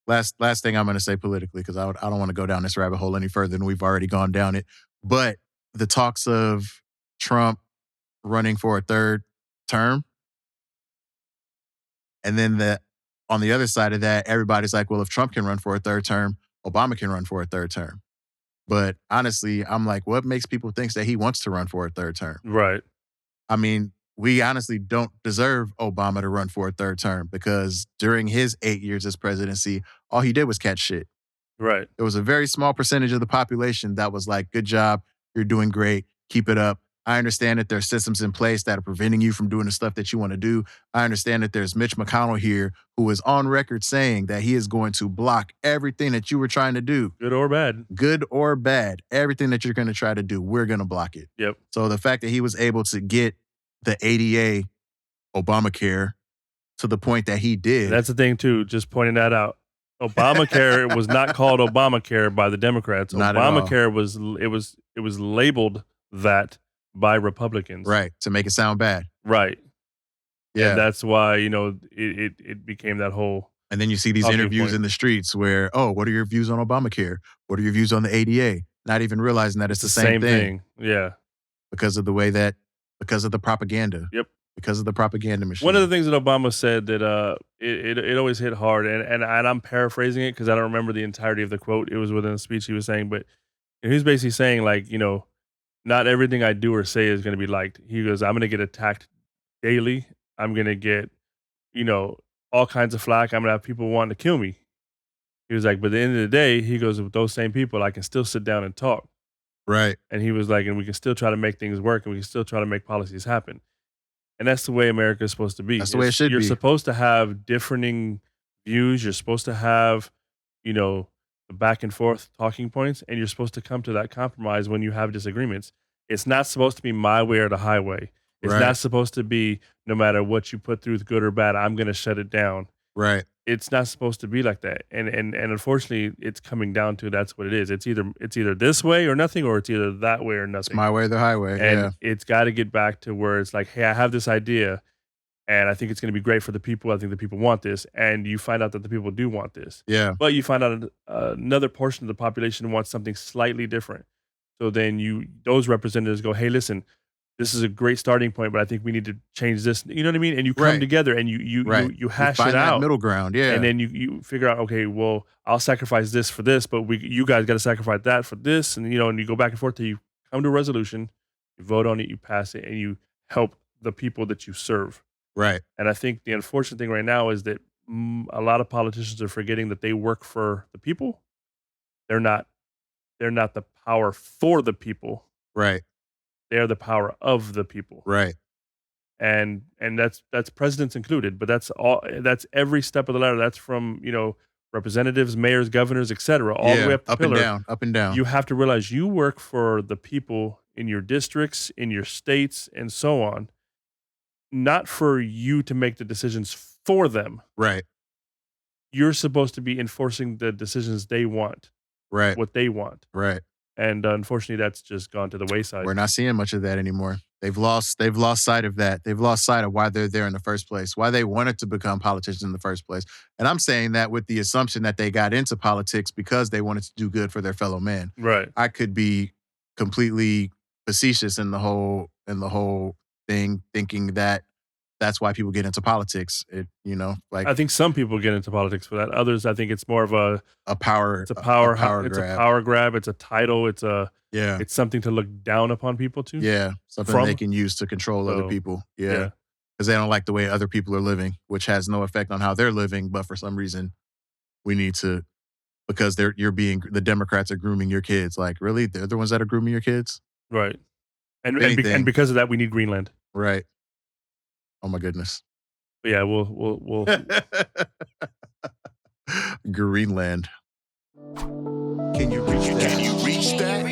last thing I'm going to say politically, because I don't want to go down this rabbit hole any further than we've already gone down it. But the talks of Trump running for a third term, and then on the other side of that, everybody's like, well, if Trump can run for a third term, Obama can run for a third term. But honestly, I'm like, what makes people think that he wants to run for a third term? Right. I mean, we honestly don't deserve Obama to run for a third term because during his 8 years as presidency, all he did was catch shit. Right. There was a very small percentage of the population that was like, good job, you're doing great, keep it up. I understand that there's systems in place that are preventing you from doing the stuff that you want to do. I understand that there's Mitch McConnell here who is on record saying that he is going to block everything that you were trying to do. Good or bad. Good or bad. Everything that you're going to try to do, we're going to block it. Yep. So the fact that he was able to get the ADA, Obamacare, to the point that he did. That's the thing, too, just pointing that out. Obamacare was not called Obamacare by the Democrats. Not Obamacare was labeled that by Republicans. Right, to make it sound bad. Right. Yeah. And that's why, it became that whole... And then you see these interviews in the streets where, oh, what are your views on Obamacare? What are your views on the ADA? Not even realizing that it's the same thing. Yeah. Because of the propaganda. Yep. Because of the propaganda machine. One of the things that Obama said that it always hit hard, and I'm paraphrasing it because I don't remember the entirety of the quote. It was within a speech he was saying, but he was basically saying, like, not everything I do or say is going to be liked. He goes, I'm going to get attacked daily. I'm going to get, all kinds of flack. I'm going to have people wanting to kill me. He was like, but at the end of the day, he goes, with those same people, I can still sit down and talk. Right. And he was like, and we can still try to make things work, and we can still try to make policies happen. And that's the way America is supposed to be. That's the way it should be. You're supposed to have differing views. You're supposed to have, the back and forth talking points, and you're supposed to come to that compromise when you have disagreements. It's not supposed to be my way or the highway. It's not supposed to be no matter what you put through, good or bad, I'm going to shut it down. Right. It's not supposed to be like that. And unfortunately, it's coming down to that's what it is. It's either this way or nothing, or it's either that way or nothing. It's my way or the highway. And it's got to get back to where it's like, hey, I have this idea, and I think it's going to be great for the people. I think the people want this. And you find out that the people do want this. Yeah. But you find out another portion of the population wants something slightly different. So then those representatives go, hey, listen, this is a great starting point, but I think we need to change this. You know what I mean? And you come together and you hash it out. That middle ground, yeah. And then you figure out, okay, well, I'll sacrifice this for this, but you guys got to sacrifice that for this. And, and you go back and forth till you come to a resolution, you vote on it, you pass it, and you help the people that you serve. Right. And I think the unfortunate thing right now is that a lot of politicians are forgetting that they work for the people. They're not the power for the people. Right. They're the power of the people. Right. And that's presidents included, but that's every step of the ladder. That's from, representatives, mayors, governors, etc., all the way up the pillar. Up and down. You have to realize you work for the people in your districts, in your states, and so on, not for you to make the decisions for them. Right. You're supposed to be enforcing the decisions they want. Right. What they want. Right. And unfortunately, that's just gone to the wayside. We're not seeing much of that anymore. They've lost sight of that. They've lost sight of why they're there in the first place, why they wanted to become politicians in the first place. And I'm saying that with the assumption that they got into politics because they wanted to do good for their fellow man. Right. I could be completely facetious in the whole thing, thinking that that's why people get into politics. I think some people get into politics for that. Others, I think it's more of a power grab. It's a title. It's something to look down upon people too. Yeah, something they can use to control other people. Yeah, because they don't like the way other people are living, which has no effect on how they're living. But for some reason, we need to, because the Democrats are grooming your kids. Like, really, they're the ones that are grooming your kids, right? And because of that, we need Greenland, right? Oh my goodness. Yeah, we'll Greenland. Can you reach that?